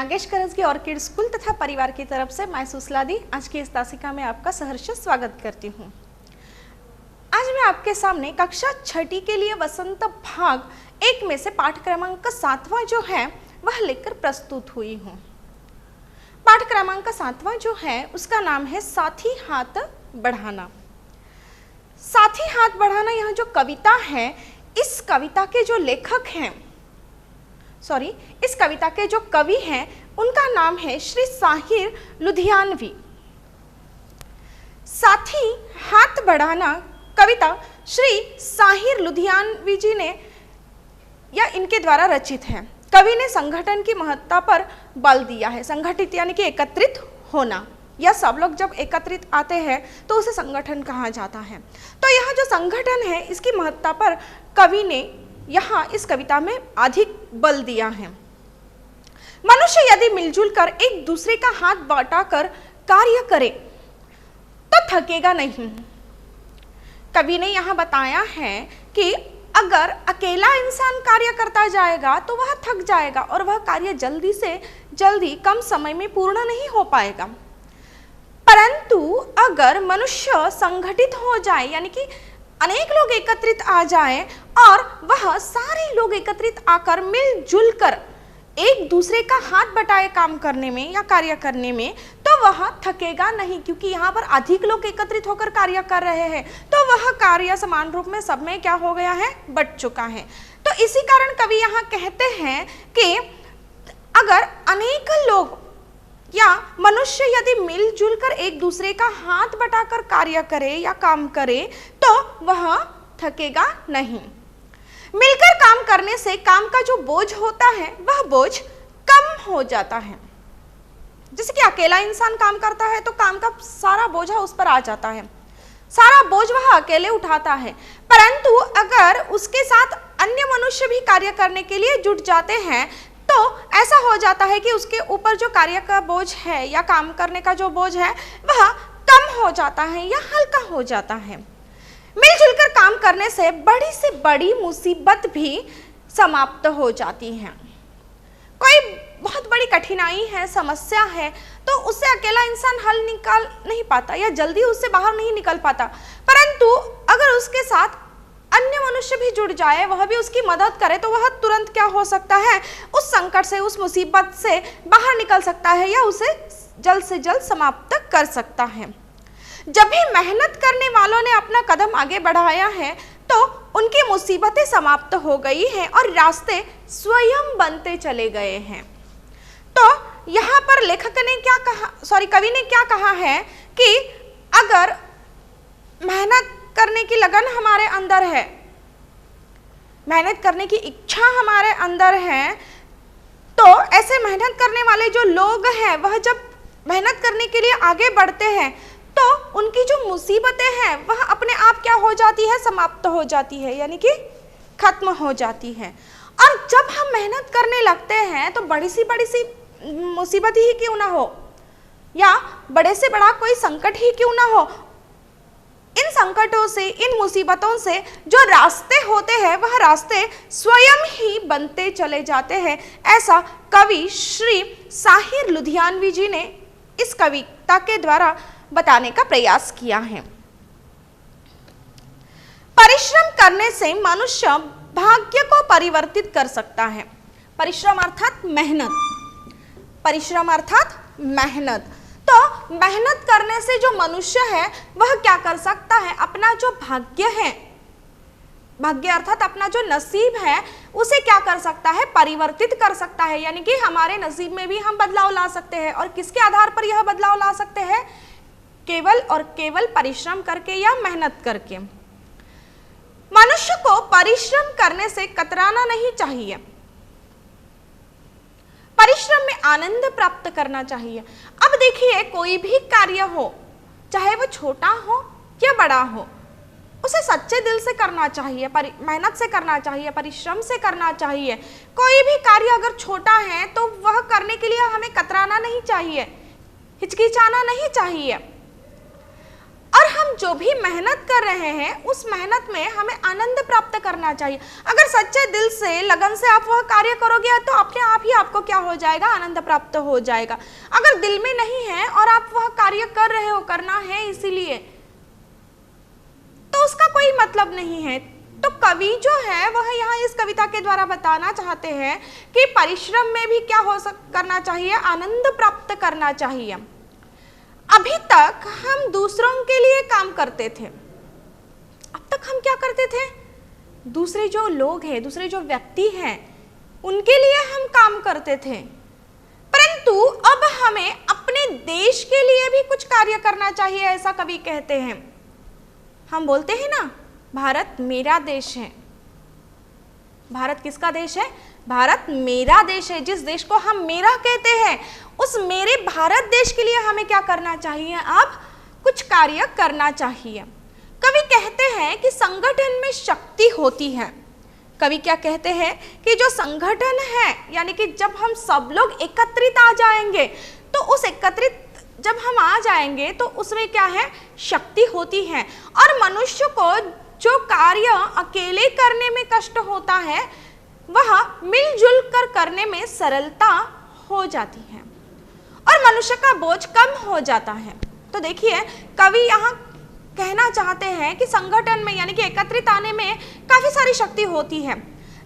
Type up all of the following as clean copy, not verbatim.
Nagesh करंजगी orchid school तथा परिवार की तरफ से मैं सुसलादी आज की इस तासिका में आपका सहर्ष स्वागत करती हूँ। आज मैं आपके सामने कक्षा छठी के लिए वसंत भाग 1 में से पाठ क्रमांक 7वां जो है वह लेकर प्रस्तुत हुई हूँ। पाठ क्रमांक 7वां जो है उसका नाम है साथी हाथ बढ़ाना। साथी हाथ बढ़ाना यह जो कविता है, इस कविता के जो लेखक हैं इस कविता के जो कवि हैं उनका नाम है श्री साहिर लुधियानवी। साथी हाथ बढ़ाना कविता श्री साहिर लुधियानवी जी ने या इनके द्वारा रचित है। कवि ने संगठन की महत्ता पर बल दिया है। संगठित यानी कि एकत्रित होना, या सब लोग जब एकत्रित आते हैं तो उसे संगठन कहा जाता है। तो यह जो संगठन है इसकी महत्ता पर कवि ने यहाँ इस कविता में अधिक बल दिया है। मनुष्य यदि मिलजुल कर एक दूसरे का हाथ बांटाकर कार्य करे तो थकेगा नहीं। कवि ने यहाँ बताया है कि अगर अकेला इंसान कार्य करता जाएगा तो वह थक जाएगा और वह कार्य जल्दी से जल्दी कम समय में पूर्ण नहीं हो पाएगा। परंतु अगर मनुष्य संगठित हो जाए, यानी कि अनेक लोग एकत्रित आ जाएं और वह सारे लोग एकत्रित आकर मिलजुल कर एक दूसरे का हाथ बटाए काम करने में या कार्य करने में, तो वह थकेगा नहीं, क्योंकि यहाँ पर अधिक लोग एकत्रित होकर कार्य कर रहे हैं तो वह कार्य समान रूप में सब में क्या हो गया है, बट चुका है। तो इसी कारण कवि यहाँ कहते हैं कि अगर अनेक लोग या मनुष्य यदि मिलजुल कर एक दूसरे का हाथ बटाकर कार्य करे या काम करे तो वह थकेगा नहीं। मिलकर काम करने से काम का जो बोझ होता है वह बोझ कम हो जाता है। जैसे कि अकेला इंसान काम करता है तो काम का सारा बोझ उस पर आ जाता है, सारा बोझ वह अकेले उठाता है। परंतु अगर उसके साथ अन्य मनुष्य भी कार्य करने के लिए जुट जाते हैं तो ऐसा हो जाता है कि उसके ऊपर जो कार्य का बोझ है या काम करने का जो बोझ है वह कम हो जाता है या हल्का हो जाता है। मिलजुल कर काम करने से बड़ी मुसीबत भी समाप्त हो जाती है। कोई बहुत बड़ी कठिनाई है, समस्या है, तो उससे अकेला इंसान हल निकाल नहीं पाता या जल्दी उससे बाहर नहीं निकल पाता। परंतु अगर उसके साथ अन्य मनुष्य भी जुड़ जाए, वह भी उसकी मदद करे, तो वह तुरंत क्या हो सकता है, उस संकट से, उस मुसीबत से बाहर निकल सकता है या उसे जल्द से जल्द समाप्त कर सकता है। जब भी मेहनत करने वालों ने अपना कदम आगे बढ़ाया है तो उनकी मुसीबतें समाप्त हो गई हैं और रास्ते स्वयं बनते चले गए हैं। तो यहाँ पर लेखक ने क्या कहा, कवि ने क्या कहा है कि अगर मेहनत करने की लगन हमारे अंदर है, मेहनत करने की इच्छा हमारे अंदर है, तो ऐसे मेहनत करने वाले जो लोग हैं वह जब मेहनत करने के लिए आगे बढ़ते हैं तो उनकी जो मुसीबतें हैं वह अपने आप क्या हो जाती है, समाप्त हो जाती है, यानी कि खत्म हो जाती है। और जब हम मेहनत करने लगते हैं तो बड़ी सी मुसीबत ही क्यों ना हो या बड़े से बड़ा कोई संकट ही क्यों ना हो, इन संकटों से, इन मुसीबतों से जो रास्ते होते हैं वह रास्ते स्वयं ही बनते चले जाते हैं। ऐसा कवि श्री साहिर लुधियानवी जी ने इस कविता के द्वारा बताने का प्रयास किया है। परिश्रम करने से मनुष्य भाग्य को परिवर्तित कर सकता है। परिश्रम अर्थात मेहनत, परिश्रम अर्थात मेहनत। तो मेहनत करने से जो मनुष्य है वह क्या कर सकता है, अपना जो भाग्य है, भाग्य अर्थात अपना जो नसीब है उसे क्या कर सकता है, परिवर्तित कर सकता है। यानी कि हमारे नसीब में भी हम बदलाव ला सकते हैं। और किसके आधार पर यह बदलाव ला सकते हैं, केवल और केवल परिश्रम करके या मेहनत करके। मनुष्य को परिश्रम करने से कतराना नहीं चाहिए, परिश्रम में आनंद प्राप्त करना चाहिए। अब देखिए, कोई भी कार्य हो, चाहे वो छोटा हो या बड़ा हो, उसे सच्चे दिल से करना चाहिए, मेहनत से करना चाहिए, परिश्रम से करना चाहिए। कोई भी कार्य अगर छोटा है तो वह करने के लिए हमें कतराना नहीं चाहिए, हिचकिचाना नहीं चाहिए। और हम हम जो भी मेहनत कर रहे हैं उस मेहनत में हमें आनंद प्राप्त करना चाहिए। अगर सच्चे दिल से लगन से आप वह कार्य करोगे तो अपने आप ही आपको क्या हो जाएगा, आनंद प्राप्त हो जाएगा। अगर दिल में नहीं है और आप वह कार्य कर रहे हो, करना है इसीलिए, तो उसका कोई मतलब नहीं है। तो कवि जो है वह यहाँ इस कविता के द्वारा बताना चाहते हैं कि परिश्रम में भी क्या करना चाहिए, आनंद प्राप्त करना चाहिए। अभी तक हम दूसरों के लिए काम करते थे, अब तक हम क्या करते थे, दूसरे जो लोग हैं, दूसरे जो व्यक्ति हैं, उनके लिए हम काम करते थे। परंतु अब हमें अपने देश के लिए भी कुछ कार्य करना चाहिए, ऐसा कवि कहते हैं। हम बोलते हैं ना, भारत मेरा देश है। भारत किसका देश है? भारत मेरा देश है। जिस देश को हम मेरा कहते हैं, उस मेरे भारत देश के लिए हमें क्या करना चाहिए, अब कुछ कार्य करना चाहिए। कवि कहते हैं कि संगठन में शक्ति होती है। कवि क्या कहते हैं कि जो संगठन है, यानी कि जब हम सब लोग एकत्रित आ जाएंगे, तो उस एकत्रित जब हम आ जाएंगे तो उसमें क्या है, शक्ति होती है। और मनुष्य को जो कार्य अकेले करने में कष्ट होता है, वह मिलजुल कर करने में सरलता हो जाती है और मनुष्य का बोझ कम हो जाता है। तो देखिए, कवि यहाँ कहना चाहते हैं कि संगठन में, यानी कि एकत्रित आने में काफी सारी शक्ति होती है।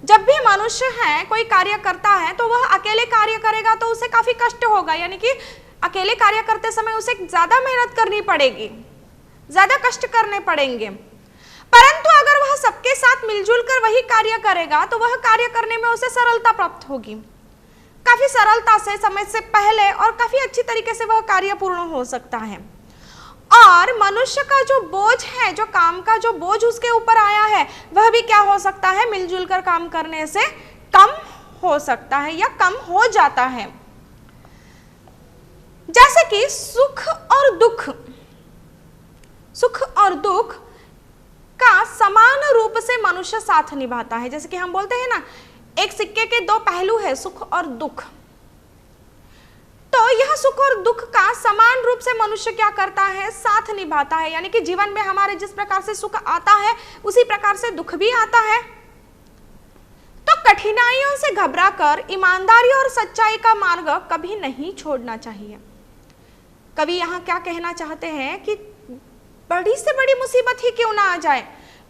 जब भी मनुष्य है कोई कार्य करता है तो वह अकेले कार्य करेगा तो उसे काफी कष्ट होगा, यानी कि अकेले कार्य करते समय उसे ज्यादा मेहनत करनी पड़ेगी, ज्यादा कष्ट करने पड़ेंगे। परंतु अगर वह सबके साथ मिलजुल कर वही कार्य करेगा तो वह कार्य करने में उसे सरलता प्राप्त होगी। काफी सरलता से, समय से पहले और काफी अच्छी तरीके से वह कार्य पूर्ण हो सकता है। और मनुष्य का जो बोझ है, जो काम का जो बोझ उसके ऊपर आया है, वह भी क्या हो सकता है, मिलजुल कर काम करने से कम हो सकता है या कम हो जाता है। जैसे कि सुख और दुख का समान रूप से मनुष्य साथ निभाता है। जैसे कि हम बोलते हैं ना, एक सिक्के के दो पहलू है, सुख और दुख। तो यह सुख और दुख का समान रूप से मनुष्य क्या करता है, साथ निभाता है। यानी कि जीवन में हमारे जिस प्रकार से सुख आता है उसी प्रकार से दुख भी आता है। तो कठिनाइयों से घबराकर ईमानदारी और सच्चाई का मार्ग कभी नहीं छोड़ना चाहिए। कवि यहाँ क्या कहना चाहते हैं कि बड़ी से बड़ी मुसीबत ही क्यों ना आ जाए,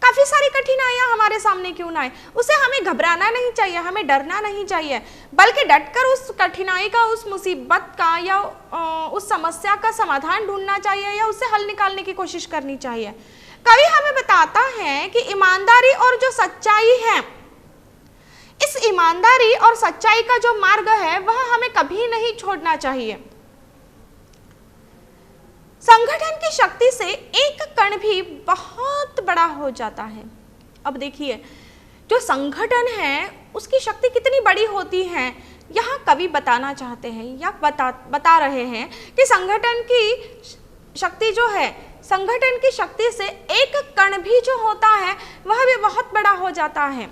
काफी सारी कठिनाइयां हमारे सामने क्यों ना आए, उसे हमें घबराना नहीं चाहिए, हमें डरना नहीं चाहिए, बल्कि डटकर उस कठिनाई का, उस मुसीबत का या उस समस्या का समाधान ढूंढना चाहिए या उससे हल निकालने की कोशिश करनी चाहिए। कवि हमें बताता है कि ईमानदारी और जो सच्चाई है, इस ईमानदारी और सच्चाई का जो मार्ग है वह हमें कभी नहीं छोड़ना चाहिए। संगठन की शक्ति से एक कण भी बहुत बड़ा हो जाता है। अब देखिए, जो संगठन है उसकी शक्ति कितनी बड़ी होती है, यहाँ कवि बताना चाहते हैं या बता रहे हैं कि संगठन की शक्ति जो है, संगठन की शक्ति से एक कण भी जो होता है वह भी बहुत बड़ा हो जाता है।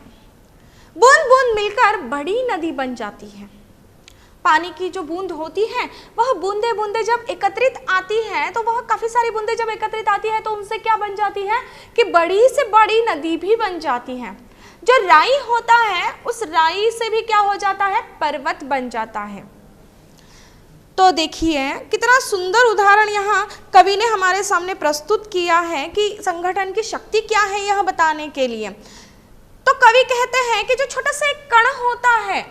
बूंद बूंद मिलकर बड़ी नदी बन जाती है। पानी की जो बूंद होती है वह बूंदे बूंदे जब एकत्रित आती है, तो वह काफी सारी बूंदे जब एकत्रित आती है तो उनसे क्या बन जाती है कि बड़ी से बड़ी नदी भी बन जाती है। जो राई होता है उस राई से भी क्या हो जाता है, पर्वत बन जाता है। तो देखिए कितना सुंदर उदाहरण यहाँ कवि ने हमारे सामने प्रस्तुत किया है कि संगठन की शक्ति क्या है, यह बताने के लिए। तो कवि कहते हैं कि जो छोटा सा एक कण होता है,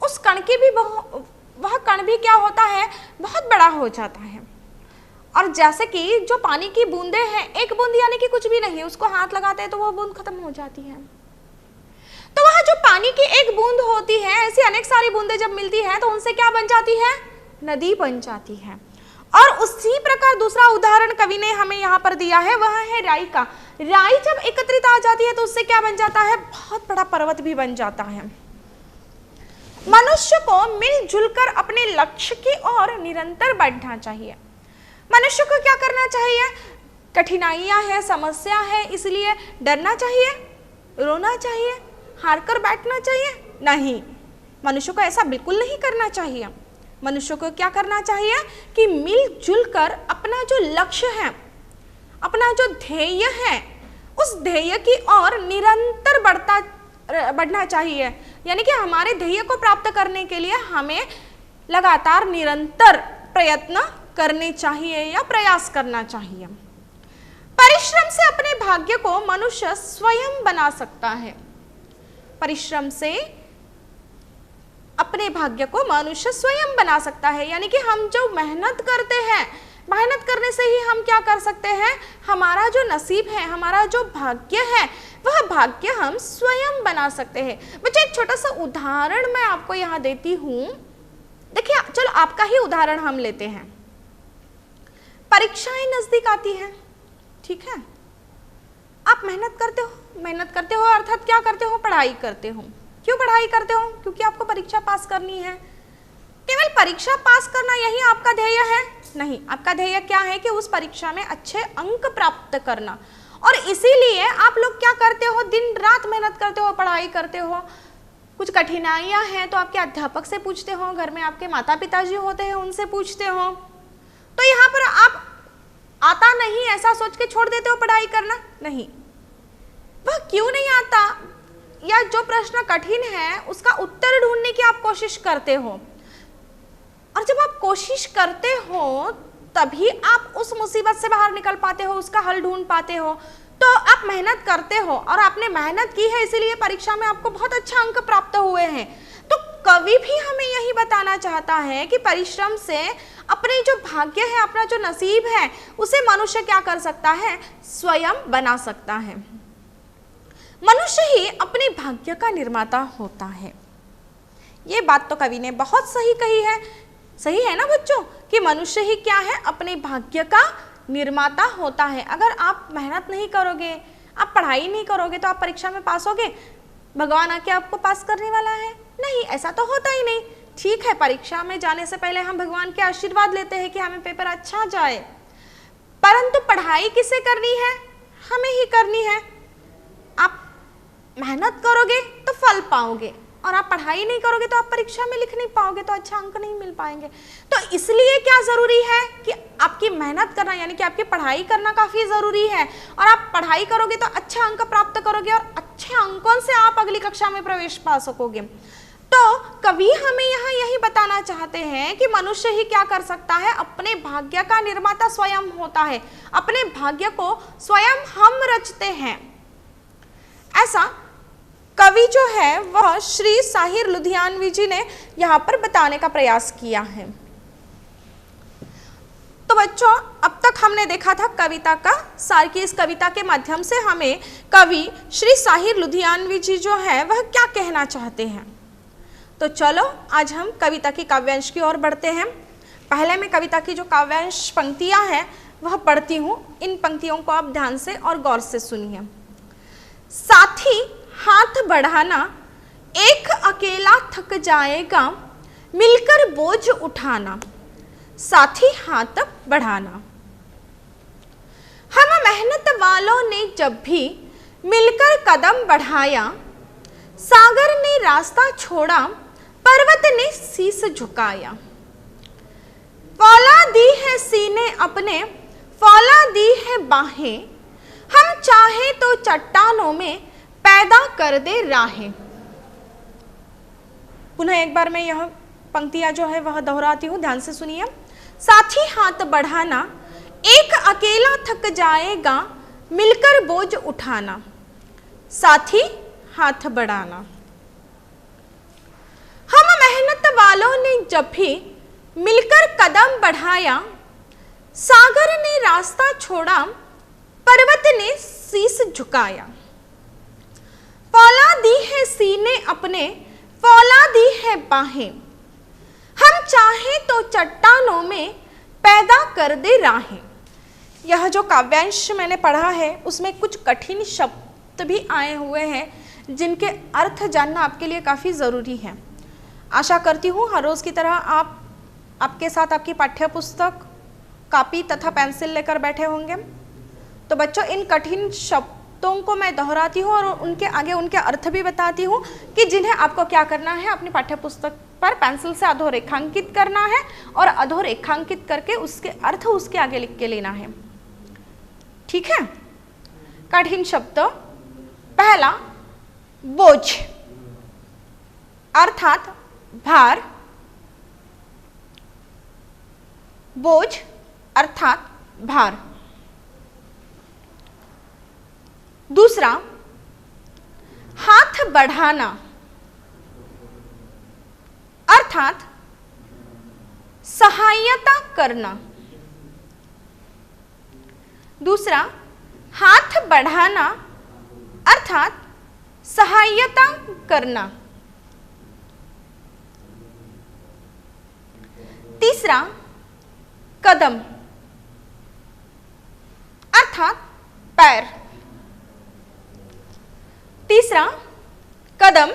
उस कण की भी वह कण भी क्या होता है, बहुत बड़ा हो जाता है। और जैसे कि जो पानी की बूंदे हैं, एक बूंद यानी कि कुछ भी नहीं है, उसको हाथ लगाते हैं तो वह बूंद खत्म हो जाती है। तो वह जो पानी की एक बूंद होती है, ऐसी अनेक सारी बूंदें जब मिलती है तो उनसे क्या बन जाती है, नदी बन जाती है। और उसी प्रकार दूसरा उदाहरण कवि ने हमें यहाँ पर दिया है, वह है राई का। राई जब एकत्रित आ जाती है तो उससे क्या बन जाता है, बहुत बड़ा पर्वत भी बन जाता है। मनुष्य को मिलजुल कर अपने लक्ष्य की ओर निरंतर बढ़ना चाहिए। मनुष्य को क्या करना चाहिए, कठिनाइयां है, समस्या है, इसलिए डरना चाहिए, रोना चाहिए, हार कर बैठना चाहिए? नहीं, मनुष्य को ऐसा बिल्कुल नहीं करना चाहिए। मनुष्य को क्या करना चाहिए कि मिलजुल कर अपना जो लक्ष्य है, अपना जो ध्येय है उस ध्येय की ओर निरंतर बढ़ना चाहिए। यानी कि हमारे ध्येय को प्राप्त करने के लिए हमें लगातार निरंतर प्रयत्न करने चाहिए या प्रयास करना चाहिए। परिश्रम से अपने भाग्य को मनुष्य स्वयं बना सकता है। परिश्रम से अपने भाग्य को मनुष्य स्वयं बना सकता है। यानी कि हम जो मेहनत करते हैं, मेहनत करने से ही हम क्या कर सकते हैं, हमारा जो नसीब है, हमारा जो भाग्य है, वह भाग्य हम स्वयं बना सकते हैं। बच्चे एक छोटा सा उदाहरण मैं आपको यहाँ देती हूँ। देखिए, चलो आपका ही उदाहरण हम लेते हैं। परीक्षाएं नजदीक आती हैं, ठीक है, आप मेहनत करते हो अर्थात क्या करते हो, पढ़ाई करते हो। क्यों पढ़ाई करते हो? क्योंकि आपको परीक्षा पास करनी है। केवल परीक्षा पास करना यही आपका ध्येय है? नहीं, आपका ध्येय क्या है कि उस परीक्षा में अच्छे अंक प्राप्त करना। और इसीलिए आप लोग क्या करते हो, दिन रात मेहनत करते हो, पढ़ाई करते हो। कुछ कठिनाइयां हैं तो आपके अध्यापक से पूछते हो, घर में आपके माता पिताजी होते हैं उनसे पूछते हो। तो यहाँ पर आप आता नहीं ऐसा सोच के छोड़ देते हो पढ़ाई करना? नहीं, वह क्यों नहीं आता, या जो प्रश्न कठिन है उसका उत्तर ढूंढने की आप कोशिश करते हो। और जब आप कोशिश करते हो तभी आप उस मुसीबत से बाहर निकल पाते हो, उसका हल ढूंढ पाते हो। तो आप मेहनत करते हो और आपने मेहनत की है, इसीलिए परीक्षा में आपको बहुत अच्छा अंक प्राप्त हुए हैं। तो कवि भी हमें यही बताना चाहता है कि परिश्रम से अपने जो भाग्य है, अपना जो नसीब है, उसे मनुष्य क्या कर सकता है, स्वयं बना सकता है। मनुष्य ही अपने भाग्य का निर्माता होता है। ये बात तो कवि ने बहुत सही कही है। सही है ना बच्चों, कि मनुष्य ही क्या है, अपने भाग्य का निर्माता होता है। अगर आप मेहनत नहीं करोगे, आप पढ़ाई नहीं करोगे, तो आप परीक्षा में पास होगे? भगवान आके आपको पास करने वाला है? नहीं, ऐसा तो होता ही नहीं। ठीक है, परीक्षा में जाने से पहले हम भगवान के आशीर्वाद लेते हैं कि हमें पेपर अच्छा जाए, परंतु पढ़ाई किसे करनी है? हमें ही करनी है। आप मेहनत करोगे तो फल पाओगे, और आप पढ़ाई नहीं करोगे तो आप परीक्षा में लिख नहीं पाओगे, तो अच्छा अंक नहीं मिल पाएंगे। तो इसलिए क्या जरूरी है कि आपकी मेहनत करना, यानी कि आपकी पढ़ाई करना काफी जरूरी है। और आप पढ़ाई करोगे तो अच्छे अंक प्राप्त करोगे, और अच्छे अंकों से आप अगली कक्षा में प्रवेश पा सकोगे। तो कवि हमें यहाँ यही बताना चाहते हैं कि मनुष्य ही क्या कर सकता है, अपने भाग्य का निर्माता स्वयं होता है। अपने भाग्य को स्वयं हम रचते हैं। ऐसा कवि जो है वह श्री साहिर लुधियानवी जी ने यहाँ पर बताने का प्रयास किया है। तो बच्चों, अब तक हमने देखा था कविता का सार, की इस कविता के माध्यम से हमें कवि श्री साहिर लुधियानवी जी जो है वह क्या कहना चाहते हैं। तो चलो आज हम कविता की काव्यांश की ओर बढ़ते हैं। पहले मैं कविता की जो काव्यांश पंक्तियां हैं वह पढ़ती हूँ। इन पंक्तियों को आप ध्यान से और गौर से सुनिए। साथी हाथ बढ़ाना, एक अकेला थक जाएगा, मिलकर बोझ उठाना। साथी हाथ बढ़ाना। हम मेहनत वालों ने जब भी मिलकर कदम बढ़ाया, सागर ने रास्ता छोड़ा, पर्वत ने शीस झुकाया। फौला दी है सीने अपने, फौला दी है बाहें, हम चाहे तो चट्टानों में पैदा कर दे राहें। पुनः एक बार मैं यह पंक्तियां जो है वह दोहराती हूं, ध्यान से सुनिए। साथी हाथ बढ़ाना, एक अकेला थक जाएगा, मिलकर बोझ उठाना। साथी हाथ बढ़ाना। हम मेहनत वालों ने जब भी मिलकर कदम बढ़ाया, सागर ने रास्ता छोड़ा, पर्वत ने शीस झुकाया। फौला दी है सीने अपने, फौला दी है बाहें, हम चाहे तो चट्टानों में पैदा कर दे राहें। यह जो काव्यांश मैंने पढ़ा है उसमें कुछ कठिन शब्द भी आए हुए हैं जिनके अर्थ जानना आपके लिए काफ़ी ज़रूरी है। आशा करती हूँ हर रोज़ की तरह आपके साथ आपकी पाठ्य पुस्तक, कॉपी तथा पेंसिल लेकर बैठे होंगे। तो बच्चों, इन कठिन शब्दों को मैं दोहराती हूँ और उनके आगे उनके अर्थ भी बताती हूँ कि जिन्हें आपको क्या करना है, अपनी पाठ्य पुस्तक पर पेंसिल से अधोरेखांकित करना है और अधोरेखांकित करके उसके अर्थ उसके आगे लिख के लेना है। ठीक है। कठिन शब्द पहला बोझ अर्थात भार, बोझ अर्थात भार। दूसरा हाथ बढ़ाना अर्थात सहायता करना। दूसरा हाथ बढ़ाना अर्थात सहायता करना। तीसरा कदम अर्थात पैर। तीसरा कदम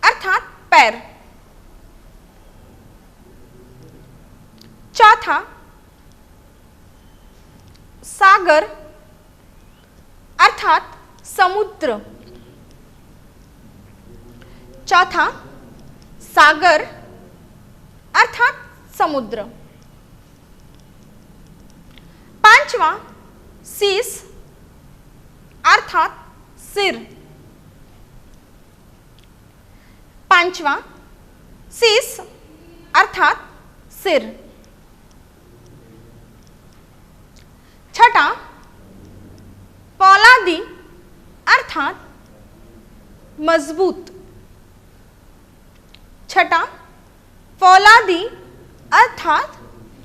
अर्थात पैर। चौथा सागर अर्थात समुद्र। चौथा सागर अर्थात समुद्र। पांचवा शीश अर्थात सिर। पांचवा शीश अर्थात सिर। छठा फौलादी अर्थात मजबूत। छठा फौलादी अर्थात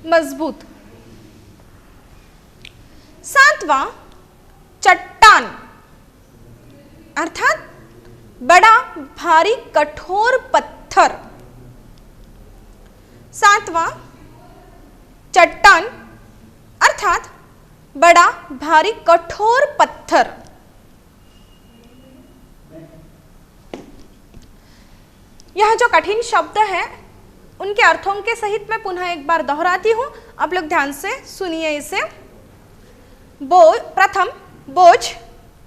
मजबूत। सातवां चट्टान अर्थात बड़ा भारी कठोर पत्थर। सातवां चट्टान अर्थात बड़ा भारी कठोर पत्थर। यह जो कठिन शब्द है उनके अर्थों के सहित मैं पुनः एक बार दोहराती हूं, आप लोग ध्यान से सुनिए इसे। प्रथम बोझ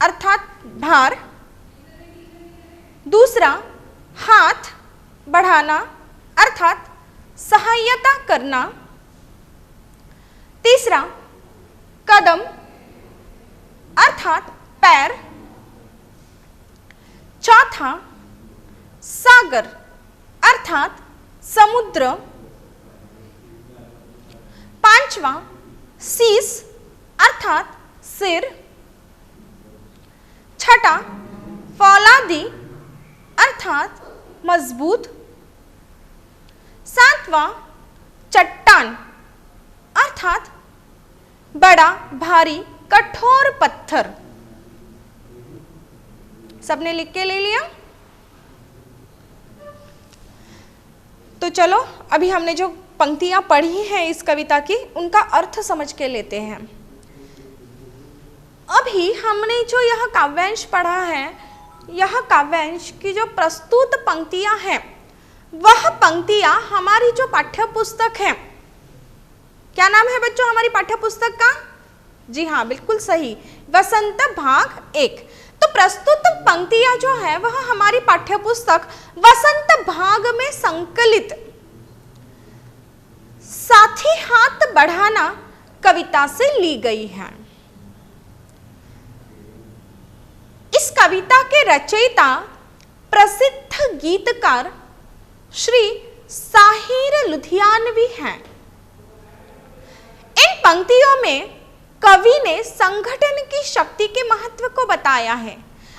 अर्थात भार। दूसरा हाथ बढ़ाना अर्थात सहायता करना। तीसरा कदम अर्थात पैर। चौथा सागर अर्थात समुद्र। पांचवा शीश अर्थात सिर। छठा फौलादी अर्थात मजबूत। सातवां चट्टान अर्थात बड़ा भारी कठोर पत्थर। सबने लिख के ले लिया? तो चलो अभी हमने जो पंक्तियां पढ़ी हैं इस कविता की उनका अर्थ समझ के लेते हैं। अभी हमने जो यह काव्यांश पढ़ा है, यह काव्यांश की जो प्रस्तुत पंक्तियां हैं वह पंक्तियां हमारी जो पाठ्य पुस्तक है, क्या नाम है बच्चों हमारी पाठ्य पुस्तक का? जी हाँ, बिल्कुल सही, वसंत भाग 1। तो प्रस्तुत पंक्तियां जो है वह हमारी पाठ्य पुस्तक वसंत भाग में संकलित साथी हाथ बढ़ाना कविता से ली गई है। इस कविता के रचयिता प्रसिद्ध गीतकार श्री साहिर लुधियानवी हैं। इन पंक्तियों में कवि ने संगठन की शक्ति के महत्व को बताया है।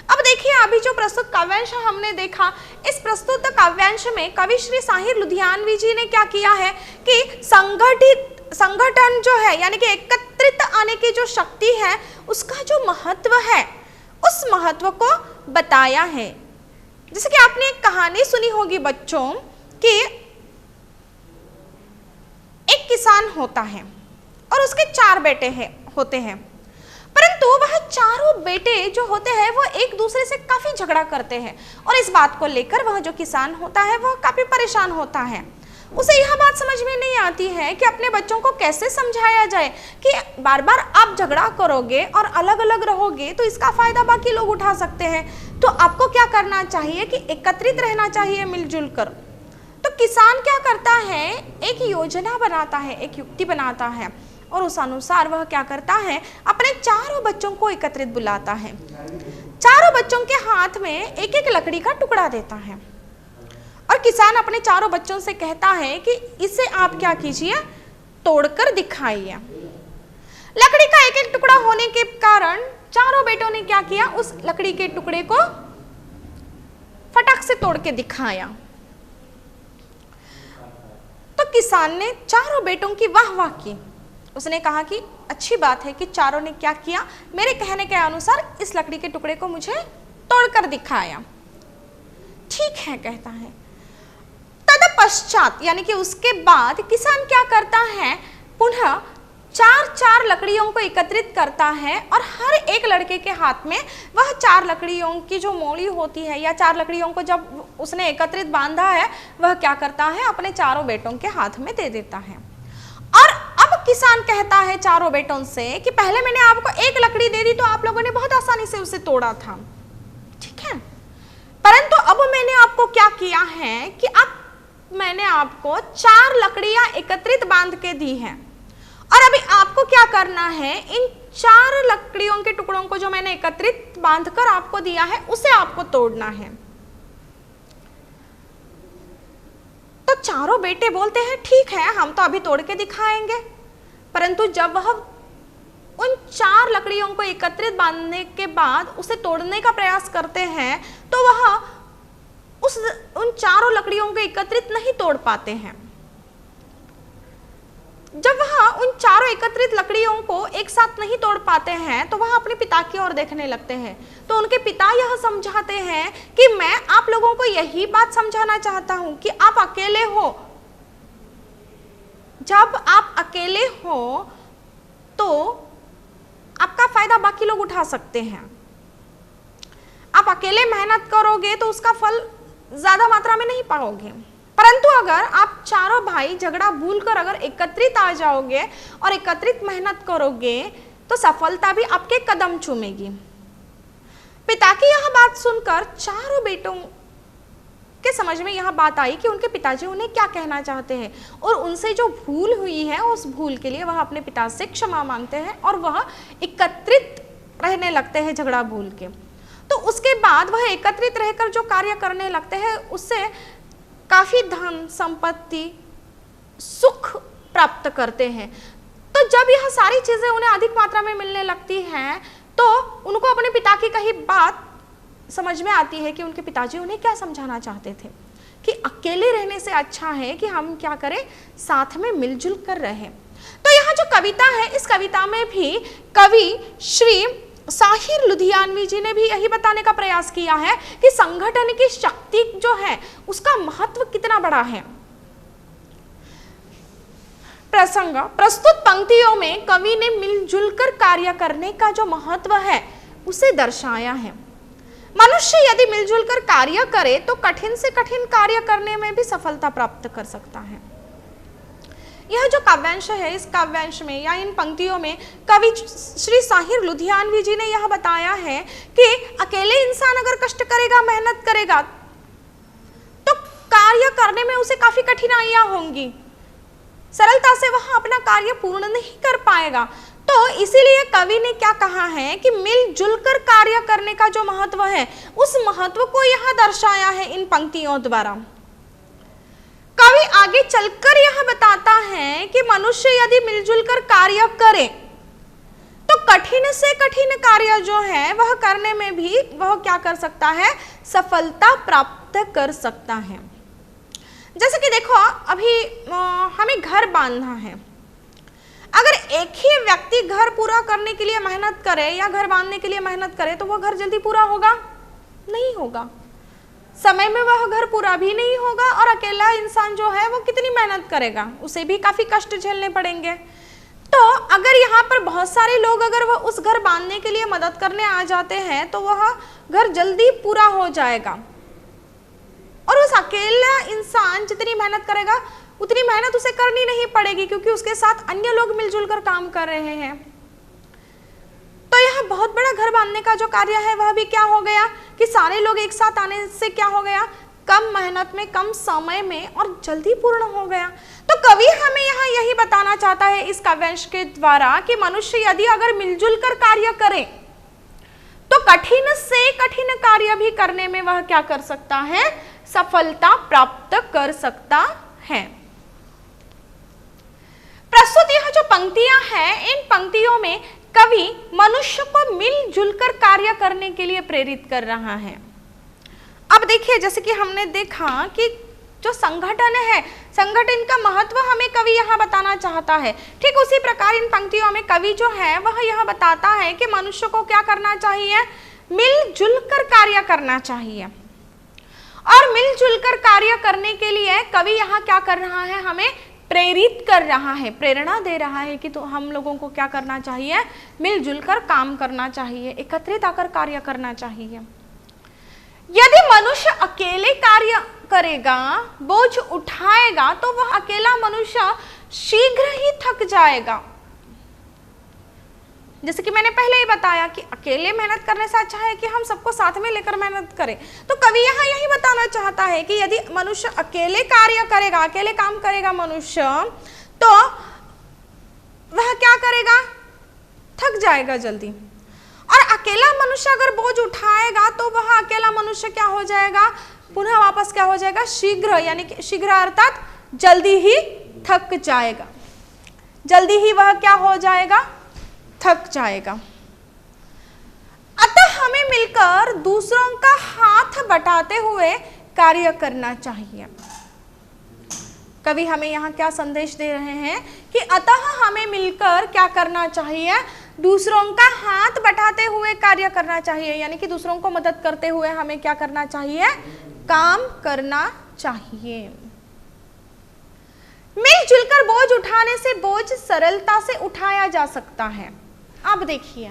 अब देखिए, अभी जो प्रस्तुत काव्यांश हमने देखा, इस प्रस्तुत काव्यांश में कवि श्री साहिर लुधियानवी जी ने क्या किया है कि संगठन जो है यानी कि एकत्रित आने की जो शक्ति है उसका जो महत्व है उस महत्व को बताया है। जैसे कि आपने एक कहानी सुनी होगी बच्चों कि एक किसान होता है और उसके 4 बेटे होते हैं, परंतु वह चारों बेटे जो होते हैं वो एक दूसरे से काफी झगड़ा करते हैं और इस बात को लेकर वह जो किसान होता है वह काफी परेशान होता है। उसे यह बात समझ में नहीं आती है कि अपने बच्चों को कैसे समझाया जाए कि बार बार आप झगड़ा करोगे और अलग अलग रहोगे तो इसका फायदा बाकी लोग उठा सकते हैं, तो आपको क्या करना चाहिए कि एकत्रित रहना चाहिए मिलजुल कर। तो किसान क्या करता है, एक योजना बनाता है, एक युक्ति बनाता है और उस अनुसार वह क्या करता है, अपने चारों बच्चों को एकत्रित बुलाता है। चारों बच्चों के हाथ में एक एक लकड़ी का टुकड़ा देता है और किसान अपने चारों बच्चों से कहता है कि इसे आप क्या कीजिए, तोड़कर दिखाइए। लकड़ी का एक एक टुकड़ा होने के कारण चारों बेटों ने क्या किया, उस लकड़ी के टुकड़े को फटाक से तोड़ के दिखाया। तो किसान ने चारों बेटों की वाह वाह की। उसने कहा कि अच्छी बात है कि चारों ने क्या किया, मेरे कहने के अनुसार इस लकड़ी के टुकड़े को मुझे तोड़कर दिखाया। ठीक है, कहता है। तत्पश्चात यानी कि उसके बाद किसान क्या करता है, पुनः चार चार लकड़ियों को एकत्रित करता है और हर एक लड़के के हाथ में वह चार लकड़ियों की जो मोड़ी होती है या चार लकड़ियों को जब उसने एकत्रित बांधा है, वह क्या करता है, अपने चारों बेटों के हाथ में दे देता है। और अब किसान कहता है चारों बेटों से कि पहले मैंने आपको एक लकड़ी दे दी तो आप लोगों ने बहुत आसानी से उसे तोड़ा था, ठीक है, परंतु अब मैंने आपको क्या किया है कि अब मैंने आपको चार लकड़ियां एकत्रित बांध के दी हैं और अभी आपको क्या करना है, इन चार लकड़ियों के टुकड़ों को जो मैंने एकत्रित बांधकर आपको दिया है उसे आपको तोड़ना है। तो चारों बेटे बोलते हैं ठीक है, हम तो अभी तोड़ के दिखाएंगे। परंतु जब वह उन चार लकड़ियों को एकत्रित बांधने के बाद उसे तोड़ने का प्रयास करते हैं तो वह उन चारों लकड़ियों को एकत्रित नहीं तोड़ पाते हैं। जब वह उन चारों एकत्रित लकड़ियों को एक साथ नहीं तोड़ पाते हैं तो वह अपने पिता की ओर देखने लगते हैं। तो उनके पिता यह समझाते हैं कि मैं आप लोगों को यही बात समझाना चाहता हूं कि आप अकेले हो। जब आप अकेले हो तो आपका फायदा बाकी लोग उठा सकते हैं। आप अकेले मेहनत करोगे तो उसका फल ज्यादा मात्रा में नहीं पाओगे, परंतु अगर आप चारों भाई झगड़ा भूलकर अगर एकत्रित आ जाओगे और एकत्रित मेहनत करोगे तो सफलता भी आपके कदम चूमेगी। पिता की यह बात सुनकर चारों बेटों के समझ में यह बात आई कि उनके पिताजी उन्हें क्या कहना चाहते हैं और उनसे जो भूल हुई है उस भूल के लिए वह अपने पिता से क्षमा मांगते हैं और वह एकत्रित रहने लगते हैं झगड़ा भूल के। तो उसके बाद वह एकत्रित रहकर जो कार्य करने लगते हैं उससे काफी धन संपत्ति सुख प्राप्त करते हैं। तो जब यह सारी चीजें उन्हें अधिक मात्रा में मिलने लगती हैं तो उनको अपने पिता की कही बात समझ में आती है कि उनके पिताजी उन्हें क्या समझाना चाहते थे कि अकेले रहने से अच्छा है कि हम क्या करें, साथ में मिलजुल कर रहें। तो यह जो कविता है, इस कविता में भी कवि श्री साहिर लुधियानवी जी ने भी यही बताने का प्रयास किया है कि संगठन की शक्ति जो है उसका महत्व कितना बड़ा है। प्रसंग प्रस्तुत पंक्तियों में कवि ने मिलजुल कर कार्य करने का जो महत्व है उसे दर्शाया है। मनुष्य यदि मिलजुल कर कार्य करे तो कठिन से कठिन कार्य करने में भी सफलता प्राप्त कर सकता है। यह जो काव्यांश है, इस काव्यांश में या इन पंक्तियों में कवि श्री साहिर लुधियानवी जी ने यह बताया है कि अकेले इंसान अगर कष्ट करेगा, मेहनत करेगा तो कार्य करने में उसे काफी कठिनाइयां होंगी, सरलता से वह अपना कार्य पूर्ण नहीं कर पाएगा। तो इसीलिए कवि ने क्या कहा है कि मिलजुल कर कार्य करने का जो महत्व है उस महत्व को यहां दर्शाया है इन पंक्तियों द्वारा। कवि आगे चलकर यह बताता है कि मनुष्य यदि मिलजुल कर कार्य करे तो कठिन से कठिन कार्य जो है वह करने में भी वह क्या कर सकता है, सफलता प्राप्त कर सकता है। जैसे कि देखो अभी हमें घर बांधना है, अगर एक ही व्यक्ति घर पूरा करने के लिए मेहनत करे या घर बांधने के लिए मेहनत करे तो वह घर जल्दी पूरा होगा? नहीं होगा। समय में वह घर पूरा भी नहीं होगा और अकेला इंसान जो है वो कितनी मेहनत करेगा, उसे भी काफी कष्ट झेलने पड़ेंगे। तो अगर यहाँ पर बहुत सारे लोग अगर वह उस घर बांधने के लिए मदद करने आ जाते हैं तो वह घर जल्दी पूरा हो जाएगा और उस अकेला इंसान जितनी मेहनत करेगा उतनी मेहनत उसे करनी नहीं पड़ेगी क्योंकि उसके साथ अन्य लोग मिलजुल कर काम कर रहे हैं। तो यह बहुत बड़ा घर बांधने का जो कार्य है वह भी क्या हो गया कि सारे लोग एक साथ आने से क्या हो गया, कम मेहनत में, कम समय में और जल्दी पूर्ण हो गया। तो कवि हमें यहाँ यही बताना चाहता है इस काव्यांश के द्वारा कि मनुष्य यदि अगर मिलजुल कर कार्य करे तो कठिन से कठिन कार्य भी करने में वह क्या कर सकता है, सफलता प्राप्त कर सकता है। प्रस्तुत यह जो पंक्तियां हैं, इन पंक्तियों में कवि मनुष्य को मिलजुल कर कार्य करने के लिए प्रेरित कर रहा है। अब देखिए, जैसे कि हमने देखा कि जो संगठन है, संगठन का महत्व हमें कवि यहाँ बताना चाहता है। ठीक उसी प्रकार इन पंक्तियों में कवि जो है वह यह बताता है कि मनुष्य को क्या करना चाहिए, मिलजुल कर कार्य करना चाहिए। और मिलजुल कर कार्य करने के लिए कवि यहाँ क्या कर रहा है, हमें प्रेरित कर रहा है, प्रेरणा दे रहा है कि तो हम लोगों को क्या करना चाहिए, मिलजुल कर काम करना चाहिए, एकत्रित आकर कार्य करना चाहिए। यदि मनुष्य अकेले कार्य करेगा, बोझ उठाएगा, तो वह अकेला मनुष्य शीघ्र ही थक जाएगा। जैसे कि मैंने पहले ही बताया कि अकेले मेहनत करने से अच्छा है कि हम सबको साथ में लेकर मेहनत करें। तो कवि यहाँ यही बताना चाहता है कि यदि मनुष्य अकेले कार्य करेगा, अकेले काम करेगा मनुष्य, तो वह क्या करेगा, थक जाएगा जल्दी। और अकेला मनुष्य अगर बोझ उठाएगा तो वह अकेला मनुष्य क्या हो जाएगा, पुनः वापस क्या हो जाएगा, शीघ्र, यानी कि शीघ्र अर्थात जल्दी ही थक जाएगा, जल्दी ही वह क्या हो जाएगा, थक जाएगा। अतः हमें मिलकर दूसरों का हाथ बटाते हुए कार्य करना चाहिए। कवि हमें यहाँ क्या संदेश दे रहे हैं कि अतः हमें मिलकर क्या करना चाहिए, दूसरों का हाथ बटाते हुए कार्य करना चाहिए, यानी कि दूसरों को मदद करते हुए हमें क्या करना चाहिए, काम करना चाहिए। मिलजुल कर बोझ उठाने से बोझ सरलता से उठाया जा सकता है। अब देखिए,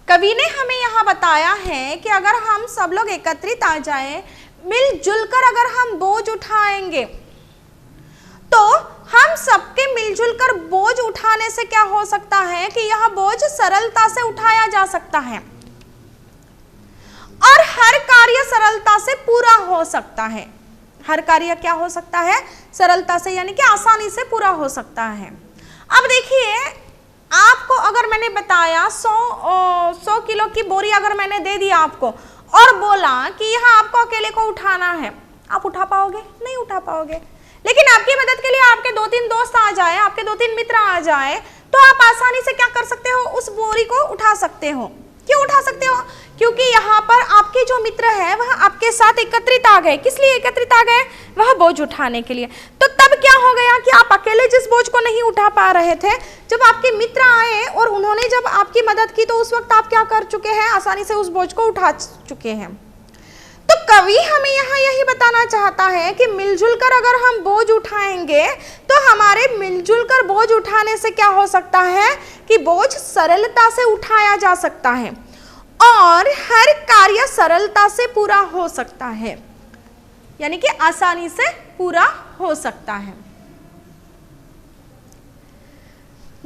कवि ने हमें यहाँ बताया है कि अगर हम सब लोग एकत्रित आ जाएं, मिलजुल कर अगर हम बोझ उठाएंगे तो हम सबके मिलजुल कर बोझ उठाने से क्या हो सकता है कि यह बोझ सरलता से उठाया जा सकता है और हर कार्य सरलता से पूरा हो सकता है। हर कार्य क्या हो सकता है, सरलता से, यानी कि आसानी से पूरा हो सकता है। अब देखिए, आपको अगर मैंने बताया 100 किलो की बोरी अगर मैंने दे दी आपको और बोला कि यह आपको अकेले को उठाना है, आप उठा पाओगे? नहीं उठा पाओगे। लेकिन आपकी मदद के लिए आपके 2-3 दोस्त आ जाए, आपके 2-3 मित्र आ जाए, तो आप आसानी से क्या कर सकते हो, उस बोरी को उठा सकते हो। क्यों उठा सकते हो? क्योंकि यहाँ पर आपके जो मित्र है वह आपके साथ एकत्रित आ गए। किस लिए एकत्रित आ गए? वह बोझ उठाने के लिए। तो तब क्या हो गया कि आप अकेले जिस बोझ को नहीं उठा पा रहे थे, जब आपके मित्र आए और उन्होंने जब आपकी मदद की, तो उस वक्त आप क्या कर चुके हैं, आसानी से उस बोझ को उठा चुके हैं। तो कवि हमें यहाँ यही बताना चाहता है कि मिलजुल कर अगर हम बोझ उठाएंगे तो हमारे मिलजुल कर बोझ उठाने से क्या हो सकता है कि बोझ सरलता से उठाया जा सकता है और हर कार्य सरलता से पूरा हो सकता है, यानी कि आसानी से पूरा हो सकता है।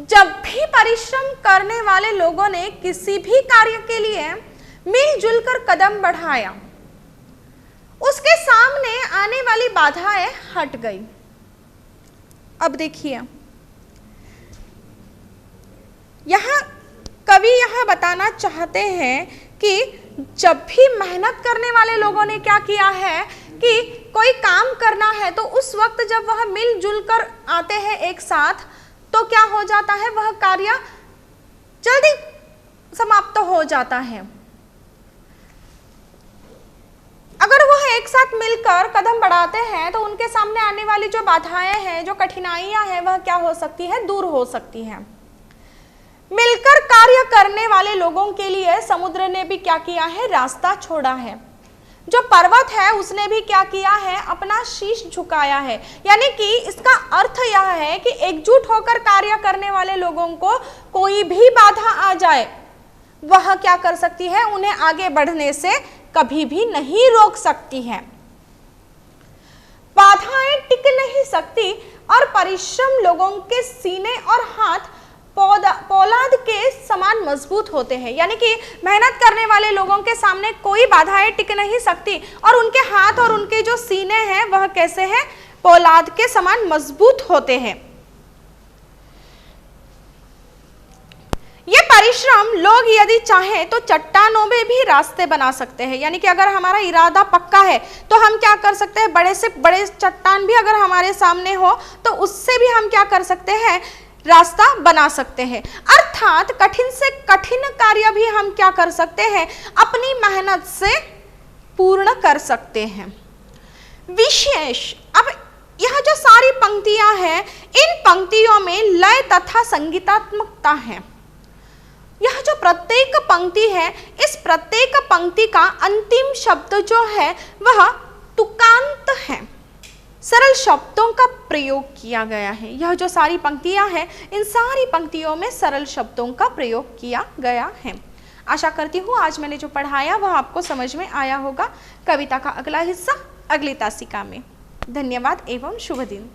जब भी परिश्रम करने वाले लोगों ने किसी भी कार्य के लिए मिलजुल कर कदम बढ़ाया, उसके सामने आने वाली बाधाएं हट गई। अब देखिए, यहाँ कवि यह बताना चाहते हैं कि जब भी मेहनत करने वाले लोगों ने क्या किया है कि कोई काम करना है, तो उस वक्त जब वह मिलजुल कर आते हैं एक साथ, तो क्या हो जाता है, वह कार्य जल्दी समाप्त हो जाता है। अगर वह एक साथ मिलकर कदम बढ़ाते हैं तो उनके सामने आने वाली जो बाधाएं हैं, जो कठिनाइयां हैं, वह क्या हो सकती है, दूर हो सकती हैं। मिलकर कार्य करने वाले लोगों के लिए समुद्र ने भी क्या किया है, रास्ता छोड़ा है। जो पर्वत है उसने भी क्या किया है, अपना शीश झुकाया है। यानी कि इसका अर्थ यह है कि एकजुट होकर कार्य करने वाले लोगों को कोई भी बाधा आ जाए, वह क्या कर सकती है, उन्हें आगे बढ़ने से कभी भी नहीं रोक सकती है। बाधाएं टिक नहीं सकती और परिश्रम लोगों के सीने और हाथ पौलाद के समान मजबूत होते हैं, यानी कि मेहनत करने वाले लोगों के सामने कोई बाधाएं टिक नहीं सकती और उनके हाथ और उनके जो सीने हैं वह कैसे हैं, पौलाद के समान मजबूत होते हैं। ये परिश्रम लोग यदि चाहें तो चट्टानों में भी रास्ते बना सकते हैं, यानी कि अगर हमारा इरादा पक्का है तो हम क्या कर सकते हैं, बड़े से बड़े चट्टान भी अगर हमारे सामने हो तो उससे भी हम क्या कर सकते हैं, रास्ता बना सकते हैं। अर्थात कठिन से कठिन कार्य भी हम क्या कर सकते हैं, अपनी मेहनत से पूर्ण कर सकते हैं। विशेष, अब यह जो सारी पंक्तियां हैं, इन पंक्तियों में लय तथा संगीतात्मकता है। यह जो प्रत्येक पंक्ति है, इस प्रत्येक पंक्ति का अंतिम शब्द जो है वह तुकांत है, सरल शब्दों का प्रयोग किया गया है। यह जो सारी पंक्तियां हैं, इन सारी पंक्तियों में सरल शब्दों का प्रयोग किया गया है। आशा करती हूँ आज मैंने जो पढ़ाया वह आपको समझ में आया होगा। कविता का अगला हिस्सा अगली तासिका में। धन्यवाद एवं शुभ दिन।